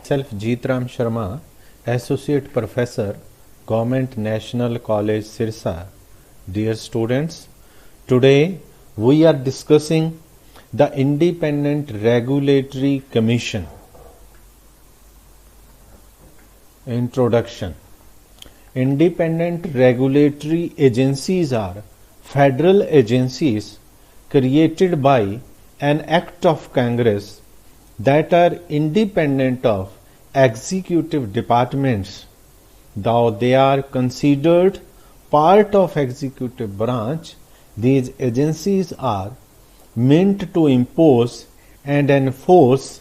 Myself Jeetram Sharma, Associate Professor, Government National College Sirsa. Dear students, today we are discussing the Independent Regulatory Commission. Introduction. Independent regulatory agencies are federal agencies created by an act of Congress that are independent of executive departments, though they are considered part of executive branch. These agencies are meant to impose and enforce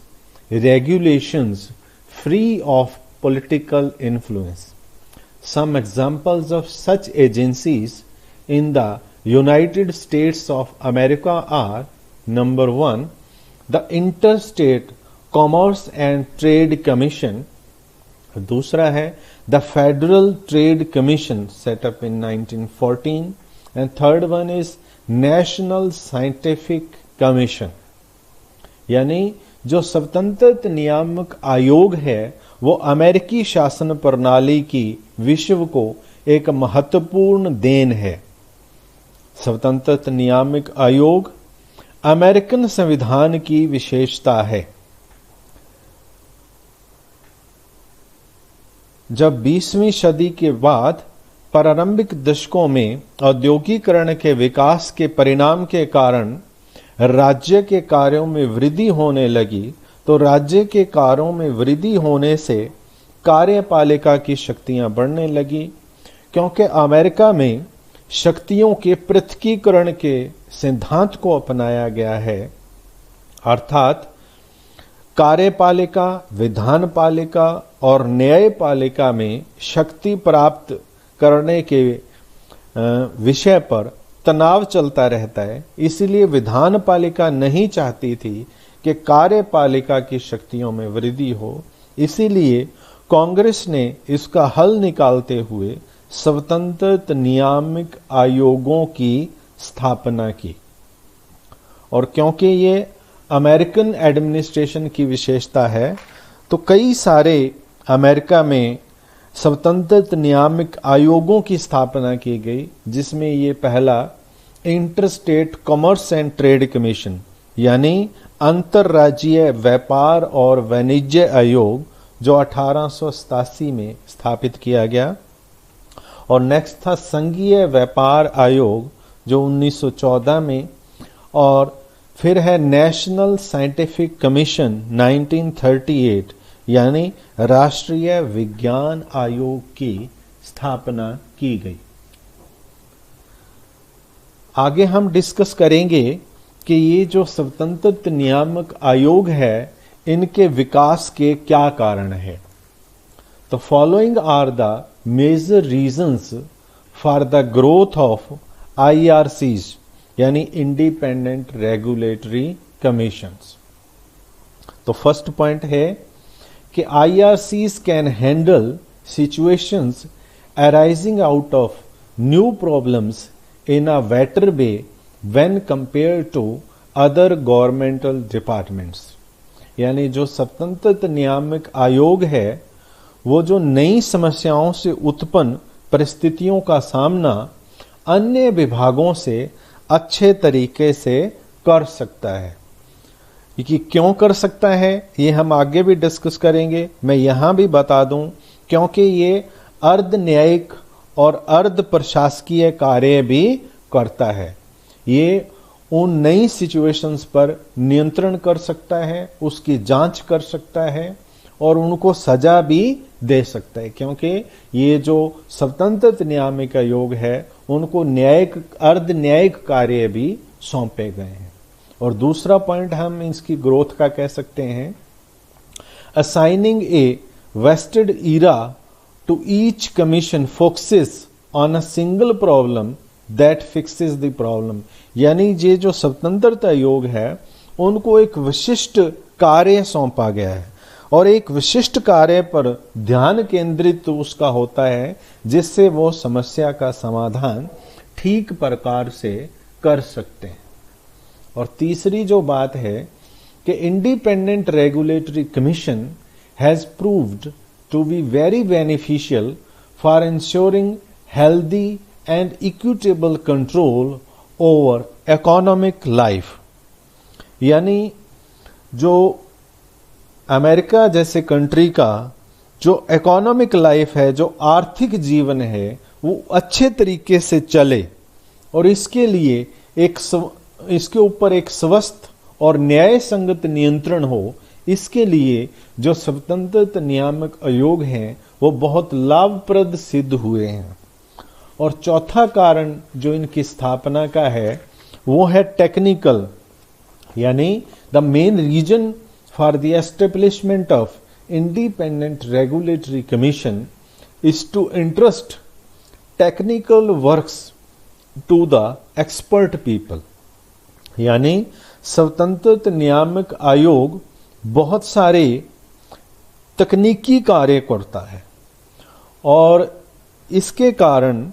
regulations free of political influence. Some examples of such agencies in the United States of America are: number 1, the Interstate Commerce and Trade Commission. दूसरा है the Federal Trade Commission set up in 1914, and third one is National Scientific Commission. यानी जो स्वतंत्र नियामक आयोग है वो अमेरिकी शासन प्रणाली की विश्व को एक महत्वपूर्ण देन है। स्वतंत्र नियामक आयोग अमेरिकन संविधान की विशेषता है। जब 20वीं सदी के बाद प्रारंभिक दशकों में औद्योगिकरण के विकास के परिणाम के कारण राज्य के कार्यों में वृद्धि होने लगी, तो राज्य के कार्यों में वृद्धि होने से कार्यपालिका की शक्तियां बढ़ने लगी। क्योंकि अमेरिका में शक्तियों के पृथकीकरण के सिद्धांत को अपनाया गया है, अर्थात कार्यपालिका, विधानपालिका और न्यायपालिका में शक्ति प्राप्त करने के विषय पर तनाव चलता रहता है। इसलिए विधानपालिका नहीं चाहती थी कि कार्यपालिका की शक्तियों में वृद्धि हो। इसीलिए कांग्रेस ने इसका हल निकालते हुए स्वतंत्र नियामक आयोगों की स्थापना की। और क्योंकि ये अमेरिकन एडमिनिस्ट्रेशन की विशेषता है, तो कई सारे अमेरिका में स्वतंत्र नियामक आयोगों की स्थापना की गई, जिसमें ये पहला interstate commerce and trade commission यानी अंतर्राज्यीय व्यापार और वाणिज्य आयोग जो 1887 में स्थापित किया गया, और नेक्स्ट था संघीय व्यापार आयोग जो 1914 में, और फिर है नेशनल साइंटिफिक कमीशन 1938 यानी राष्ट्रीय विज्ञान आयोग की स्थापना की गई। आगे हम डिस्कस करेंगे कि ये जो स्वतंत्र नियामक आयोग है इनके विकास के क्या कारण है। तो following are the major reasons for the growth of IRCs यानी इंडिपेंडेंट रेगुलेटरी कमीशंस। तो फर्स्ट पॉइंट है कि IRCs can handle situations arising out of new problems in a better way when compare to other governmental departments. यानी जो स्वतंत्र नियामक आयोग है वो जो नई समस्याओं से उत्पन्न परिस्थितियों का सामना अन्य विभागों से अच्छे तरीके से कर सकता है। कि क्यों कर सकता है ये हम आगे भी डिस्कस करेंगे। मैं यहां भी बता दूं क्योंकि ये अर्ध न्यायिक और अर्ध प्रशासकीय कार्य भी करता है। ये उन नई सिचुएशंस पर नियंत्रण कर सकता है, उसकी जांच कर सकता है और उनको सजा भी दे सकता है, क्योंकि ये जो स्वतंत्र नियामक आयोग है उनको न्यायिक अर्ध न्यायिक कार्य भी सौंपे गए हैं। और दूसरा पॉइंट हम इसकी ग्रोथ का कह सकते हैं, assigning a vested era to each commission focuses on a single problem that fixes the problem. यानी ये जो स्वतंत्रता आयोग है उनको एक विशिष्ट कार्य सौंपा गया है और एक विशिष्ट कार्य पर ध्यान केंद्रित उसका होता है, जिससे वो समस्या का समाधान ठीक प्रकार से कर सकते हैं। और तीसरी जो बात है कि independent regulatory commission has proved to be very beneficial for ensuring healthy and equitable control over economic life। यानी जो अमेरिका जैसे कंट्री का जो इकोनॉमिक लाइफ है, जो आर्थिक जीवन है, वो अच्छे तरीके से चले और इसके लिए इसके ऊपर एक स्वस्थ और न्याय संगत नियंत्रण हो, इसके लिए जो स्वतंत्र नियामक आयोग हैं वो बहुत लाभप्रद सिद्ध हुए हैं। और चौथा कारण जो इनकी स्थापना का है वो है टेक्निकल, यानी the main reason for the establishment of independent regulatory commission is to interest technical works to the expert people. यानी स्वतंत्र नियामक आयोग बहुत सारे तकनीकी कार्य करता है और इसके कारण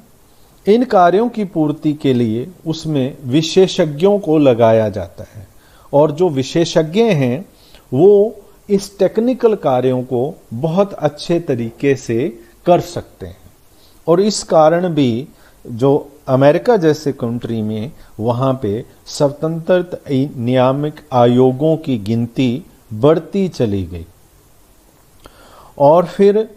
इन कार्यों की पूर्ति के लिए उसमें विशेषज्ञों को लगाया जाता है और जो विशेषज्ञ हैं वो इस टेक्निकल कार्यों को बहुत अच्छे तरीके से कर सकते हैं। और इस कारण भी जो अमेरिका जैसे कंट्री में वहां पे स्वतंत्र नियामक आयोगों की गिनती बढ़ती चली गई और फिर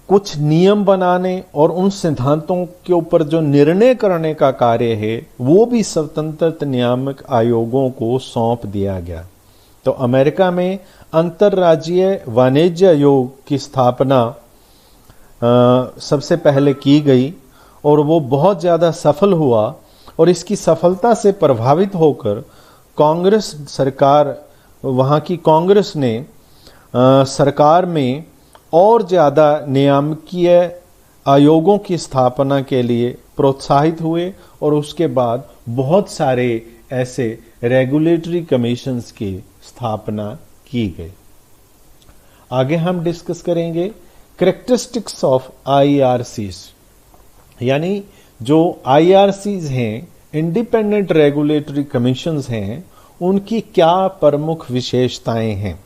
कुछ नियम बनाने और उन सिद्धांतों के ऊपर जो निर्णय करने का कार्य है वो भी स्वतंत्र नियामक आयोगों को सौंप दिया गया। तो अमेरिका में अंतर्राज्यीय वाणिज्य आयोग की स्थापना सबसे पहले की गई और वो बहुत ज़्यादा सफल हुआ और इसकी सफलता से प्रभावित होकर कांग्रेस सरकार, वहाँ की कांग्रेस ने सरकार में और ज़्यादा नियामकीय आयोगों की स्थापना के लिए प्रोत्साहित हुए और उसके बाद बहुत सारे ऐसे रेगुलेटरी कमीशंस की स्थापना की गई। आगे हम डिस्कस करेंगे कैरेक्टरिस्टिक्स ऑफ आईआरसीज, यानी जो आईआरसीज हैं, इंडिपेंडेंट रेगुलेटरी कमीशंस हैं, उनकी क्या प्रमुख विशेषताएं हैं।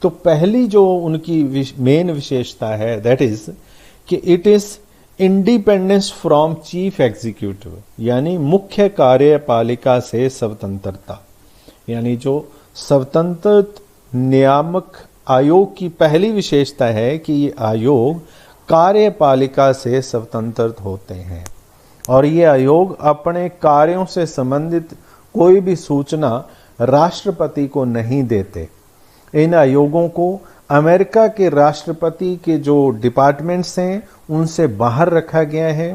तो पहली जो उनकी मेन विशेषता है दैट इज कि it is independence from chief executive, यानी मुख्य कार्यपालिका से स्वतंत्रता। यानी जो स्वतंत्र नियामक आयोग की पहली विशेषता है कि ये आयोग कार्यपालिका से स्वतंत्र होते हैं और ये आयोग अपने कार्यों से संबंधित कोई भी सूचना राष्ट्रपति को नहीं देते। इन आयोगों को अमेरिका के राष्ट्रपति के जो डिपार्टमेंट्स हैं उनसे बाहर रखा गया है।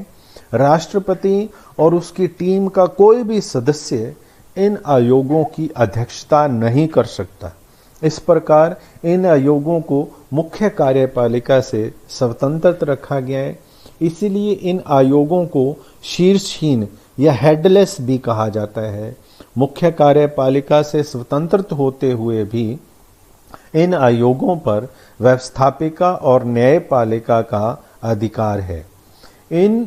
राष्ट्रपति और उसकी टीम का कोई भी सदस्य इन आयोगों की अध्यक्षता नहीं कर सकता। इस प्रकार इन आयोगों को मुख्य कार्यपालिका से स्वतंत्र रखा गया है। इसीलिए इन आयोगों को शीर्षहीन या हेडलेस भी कहा जाता है। मुख्य कार्यपालिका से स्वतंत्र होते हुए भी इन आयोगों पर व्यवस्थापिका और न्यायपालिका का अधिकार है। इन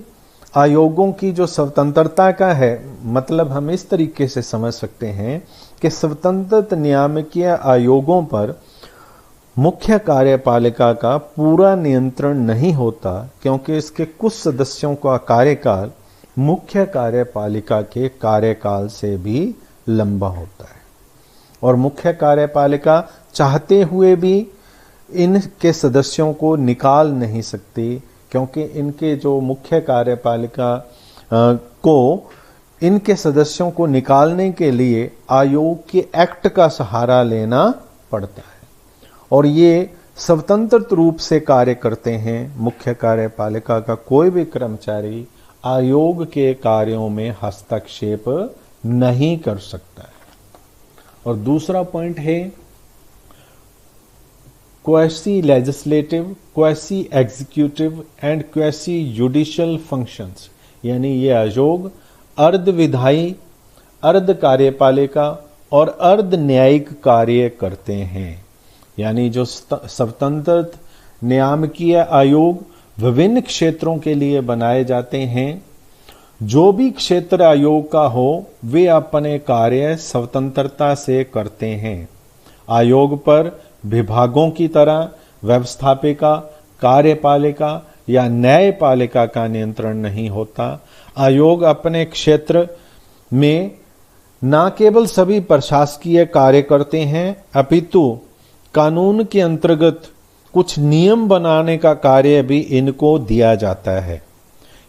आयोगों की जो स्वतंत्रता का है मतलब हम इस तरीके से समझ सकते हैं कि स्वतंत्र नियामकीय आयोगों पर मुख्य कार्यपालिका का पूरा नियंत्रण नहीं होता, क्योंकि इसके कुछ सदस्यों का कार्यकाल मुख्य कार्यपालिका के कार्यकाल से भी लंबा होता है और मुख्य कार्यपालिका चाहते हुए भी इनके सदस्यों को निकाल नहीं सकती, क्योंकि इनके जो मुख्य कार्यपालिका को इनके सदस्यों को निकालने के लिए आयोग के एक्ट का सहारा लेना पड़ता है और ये स्वतंत्र रूप से कार्य करते हैं। मुख्य कार्यपालिका का कोई भी कर्मचारी आयोग के कार्यों में हस्तक्षेप नहीं कर सकता है। और दूसरा पॉइंट है quasi legislative, quasi executive and quasi judicial functions, यानी ये आयोग अर्ध विधायी, अर्ध कार्यपालिका और अर्ध न्यायिक कार्य करते हैं। यानी जो स्वतंत्र नियामकीय आयोग विभिन्न क्षेत्रों के लिए बनाए जाते हैं, जो भी क्षेत्र आयोग का हो वे अपने कार्य स्वतंत्रता से करते हैं। आयोग पर विभागों की तरह व्यवस्थापिका, कार्यपालिका या न्यायपालिका का नियंत्रण नहीं होता। आयोग अपने क्षेत्र में न केवल सभी प्रशासकीय कार्य करते हैं, अपितु कानून के अंतर्गत कुछ नियम बनाने का कार्य भी इनको दिया जाता है।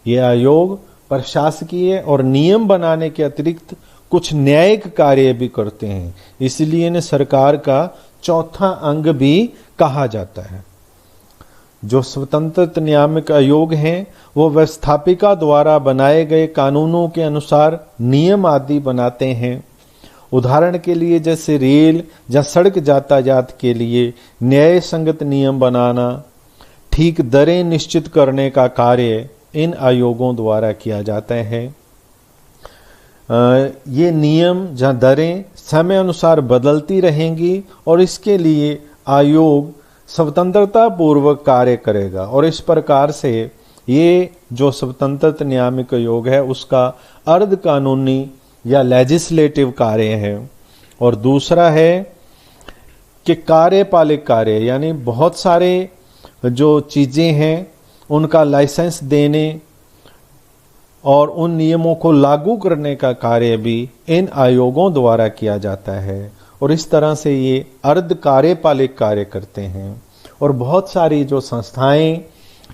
ये आयोग प्रशासकीय और नियम बनाने के अतिरिक्त कुछ न्यायिक कार्य भी करते हैं, इसलिए इन्हें सरकार का चौथा अंग भी कहा जाता है। जो स्वतंत्र नियामक आयोग हैं वो व्यवस्थापिका द्वारा बनाए गए कानूनों के अनुसार नियम आदि बनाते हैं। उदाहरण के लिए जैसे रेल या सड़क यातायात के लिए न्याय संगत नियम बनाना, ठीक दरें निश्चित करने का कार्य इन आयोगों द्वारा किया जाता है। ये नियम या दरें समय अनुसार बदलती रहेंगी और इसके लिए आयोग स्वतंत्रता पूर्वक कार्य करेगा और इस प्रकार से ये जो स्वतंत्र नियामक आयोग है उसका अर्ध कानूनी या लेजिस्लेटिव कार्य है। और दूसरा है कि कार्यपालिक कार्य, यानी बहुत सारे जो चीजें हैं उनका लाइसेंस देने और उन नियमों को लागू करने का कार्य भी इन आयोगों द्वारा किया जाता है और इस तरह से ये अर्ध कार्यपालिक कार्य करते हैं। और बहुत सारी जो संस्थाएं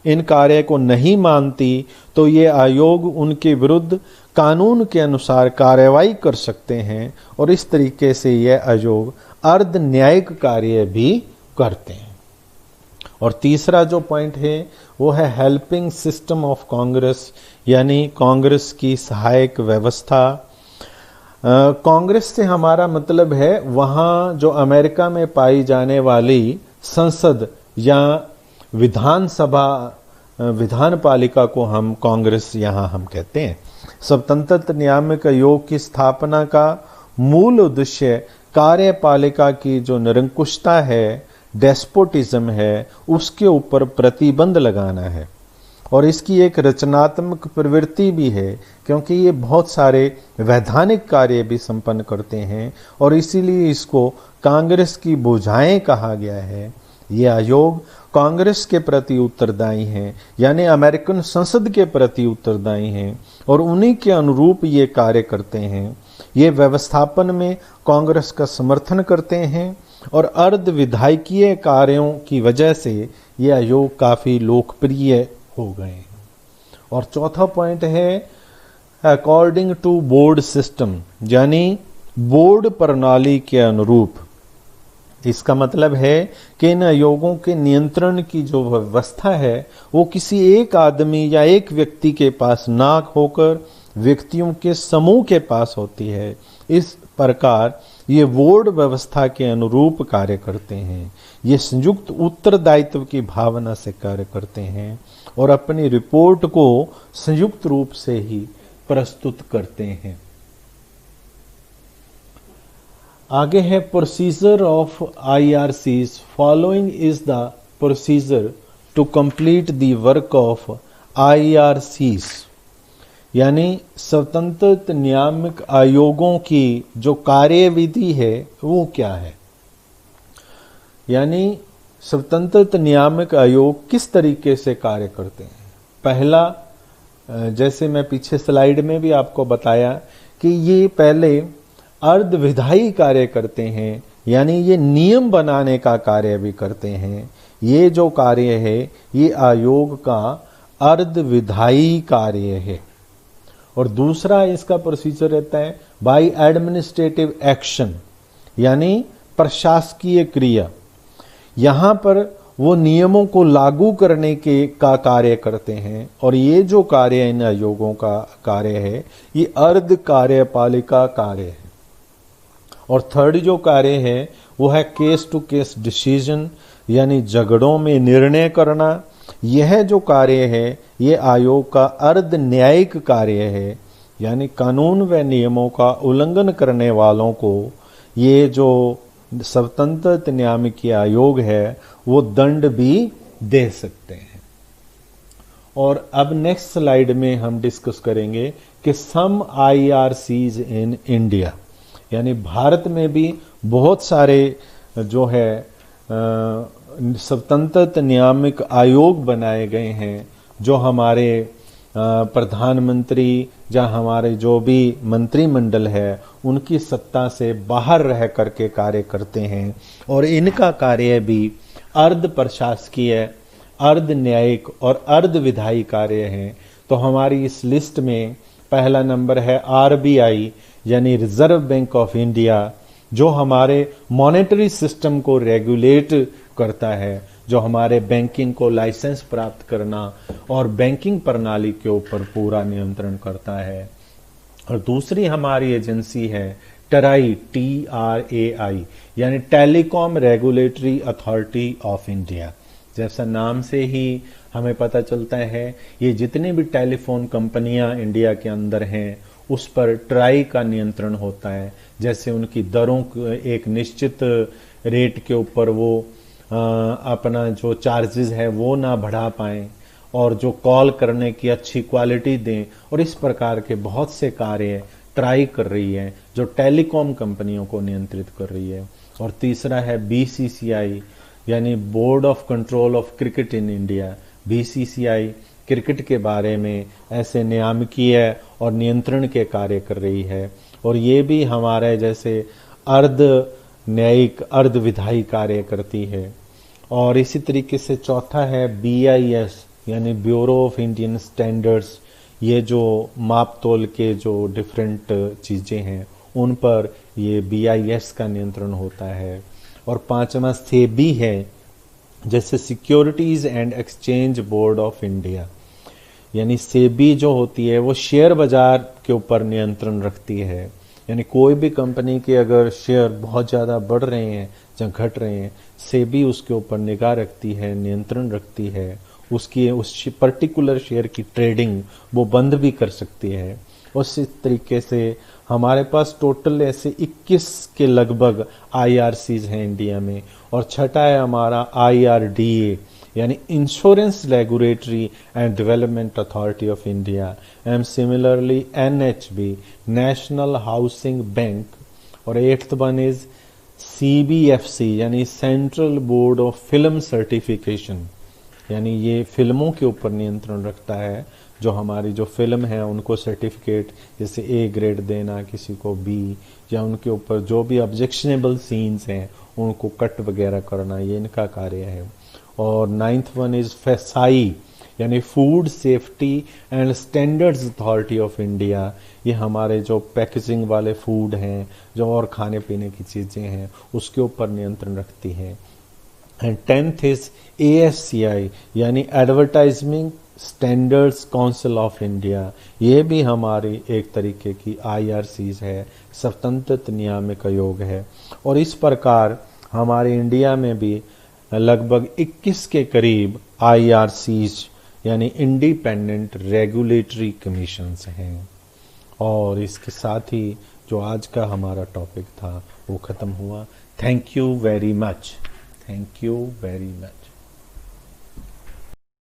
इन कार्य को नहीं मानती तो ये आयोग उनके विरुद्ध कानून के अनुसार कार्रवाई कर सकते हैं और इस तरीके से ये आयोग अर्ध न्यायिक कार्य भी करते हैं। और तीसरा जो पॉइंट है वो है हेल्पिंग सिस्टम ऑफ कांग्रेस, यानी कांग्रेस की सहायक व्यवस्था। कांग्रेस से हमारा मतलब है वहाँ जो अमेरिका में पाई जाने वाली संसद या विधानसभा, विधानपालिका को हम कांग्रेस यहाँ हम कहते हैं। स्वतंत्र नियामक आयोग की स्थापना का मूल उद्देश्य कार्यपालिका की जो निरंकुशता है, डेस्पोटिज्म है, उसके ऊपर प्रतिबंध लगाना है। और इसकी एक रचनात्मक प्रवृत्ति भी है क्योंकि ये बहुत सारे वैधानिक कार्य भी संपन्न करते हैं और इसीलिए इसको कांग्रेस की भुजाएं कहा गया है। ये आयोग कांग्रेस के प्रति उत्तरदायी हैं, यानी अमेरिकन संसद के प्रति उत्तरदायी हैं और उन्हीं के अनुरूप ये कार्य करते हैं। ये व्यवस्थापन में कांग्रेस का समर्थन करते हैं और अर्ध विधायकीय कार्यों की वजह से ये आयोग काफी लोकप्रिय हो गए हैं। और चौथा पॉइंट है अकॉर्डिंग टू बोर्ड सिस्टम, यानी बोर्ड प्रणाली के अनुरूप। इसका मतलब है कि इन आयोगों के नियंत्रण की जो व्यवस्था है वो किसी एक आदमी या एक व्यक्ति के पास ना होकर व्यक्तियों के समूह के पास होती है। इस प्रकार ये बोर्ड व्यवस्था के अनुरूप कार्य करते हैं। ये संयुक्त उत्तरदायित्व की भावना से कार्य करते हैं और अपनी रिपोर्ट को संयुक्त रूप से ही प्रस्तुत करते हैं। आगे है procedure of IRCs। Following is the procedure to complete the work of IRCs, यानी स्वतंत्र नियामक आयोगों की जो कार्यविधि है वो क्या है, यानी स्वतंत्र नियामक आयोग किस तरीके से कार्य करते हैं। पहला, जैसे मैं पीछे स्लाइड में भी आपको बताया कि ये पहले अर्ध विधायी कार्य करते हैं, यानी ये नियम बनाने का कार्य भी करते हैं। ये जो कार्य है ये आयोग का अर्ध विधायी कार्य है। और दूसरा इसका प्रोसीजर रहता है बाय एडमिनिस्ट्रेटिव एक्शन, यानी प्रशासकीय क्रिया। यहाँ पर वो नियमों को लागू करने का कार्य करते हैं और ये जो कार्य इन आयोगों का कार्य है ये अर्ध कार्यपालिका कार्य है। और थर्ड जो कार्य है वो है केस टू केस डिसीजन, यानी झगड़ों में निर्णय करना। यह जो कार्य है ये आयोग का अर्ध न्यायिक कार्य है, यानी कानून व नियमों का उल्लंघन करने वालों को ये जो स्वतंत्र नियामकीय आयोग है वो दंड भी दे सकते हैं। और अब नेक्स्ट स्लाइड में हम डिस्कस करेंगे कि सम IRCs इन इंडिया, यानी भारत में भी बहुत सारे जो है स्वतंत्र नियामक आयोग बनाए गए हैं, जो हमारे प्रधानमंत्री या हमारे जो भी मंत्रिमंडल है उनकी सत्ता से बाहर रह करके कार्य करते हैं, और इनका कार्य भी अर्ध प्रशासकीय, अर्ध न्यायिक और अर्ध विधायी कार्य हैं। तो हमारी इस लिस्ट में पहला नंबर है आरबीआई यानी रिजर्व बैंक ऑफ इंडिया, जो हमारे मॉनेटरी सिस्टम को रेगुलेट करता है, जो हमारे बैंकिंग को लाइसेंस प्राप्त करना और बैंकिंग प्रणाली के ऊपर पूरा नियंत्रण करता है। और दूसरी हमारी एजेंसी है TRAI, TRAI यानी telecom regulatory authority of India. जैसा नाम से ही हमें पता चलता है, ये जितने भी टेलीफोन कंपनियां इंडिया के अंदर हैं उस पर ट्राई का नियंत्रण होता है। जैसे उनकी दरों एक निश्चित रेट के ऊपर वो अपना जो चार्जेस है वो ना बढ़ा पाएं, और जो कॉल करने की अच्छी क्वालिटी दें, और इस प्रकार के बहुत से कार्य ट्राई कर रही है जो टेलीकॉम कंपनियों को नियंत्रित कर रही है। और तीसरा है BCCI यानी board of control of cricket in India. BCCI cricket के बारे में ऐसे नियामकीय और नियंत्रण के कार्य कर रही है, और ये भी हमारे जैसे अर्ध न्यायिक अर्ध विधायी कार्य करती है। और इसी तरीके से चौथा है BIS यानी ब्यूरो ऑफ इंडियन स्टैंडर्ड्स। ये जो माप तोल के जो डिफरेंट चीज़ें हैं उन पर ये BIS का नियंत्रण होता है। और पांचवा सेबी है, जैसे securities and exchange board of India, यानी सेबी जो होती है वो शेयर बाजार के ऊपर नियंत्रण रखती है। यानी कोई भी कंपनी के अगर शेयर बहुत ज़्यादा बढ़ रहे हैं या घट रहे हैं, सेबी उसके ऊपर निगाह रखती है, नियंत्रण रखती है, उसकी उस पर्टिकुलर शेयर की ट्रेडिंग वो बंद भी कर सकती है। उसी तरीके से हमारे पास टोटल ऐसे 21 के लगभग IRCs हैं इंडिया में। और छठा है हमारा IRDA यानी insurance regulatory and development authority of India, and similarly NHB national housing bank. और एट्थ वन इज CBFC यानी central board of film certification, यानी ये फिल्मों के ऊपर नियंत्रण रखता है। जो हमारी जो फिल्म है उनको सर्टिफिकेट जैसे A ग्रेड देना, किसी को B, या उनके ऊपर जो भी ऑब्जेक्शनेबल सीन्स हैं उनको कट वगैरह करना, ये इनका कार्य है। और नाइन्थ वन इज FSSAI यानी food safety and standards authority of India. ये हमारे जो पैकेजिंग वाले फूड हैं, जो और खाने पीने की चीज़ें हैं, उसके ऊपर नियंत्रण रखती है। एंड टेंथ इज ASCI यानी advertisement standards council of India. ये भी हमारी एक तरीके की IRCs है, स्वतंत्र नियामक आयोग है। और इस प्रकार हमारे इंडिया में भी लगभग 21 के करीब IRCs यानी इंडिपेंडेंट रेगुलेटरी कमीशंस हैं। और इसके साथ ही जो आज का हमारा टॉपिक था वो ख़त्म हुआ। Thank you very much. Thank you very much.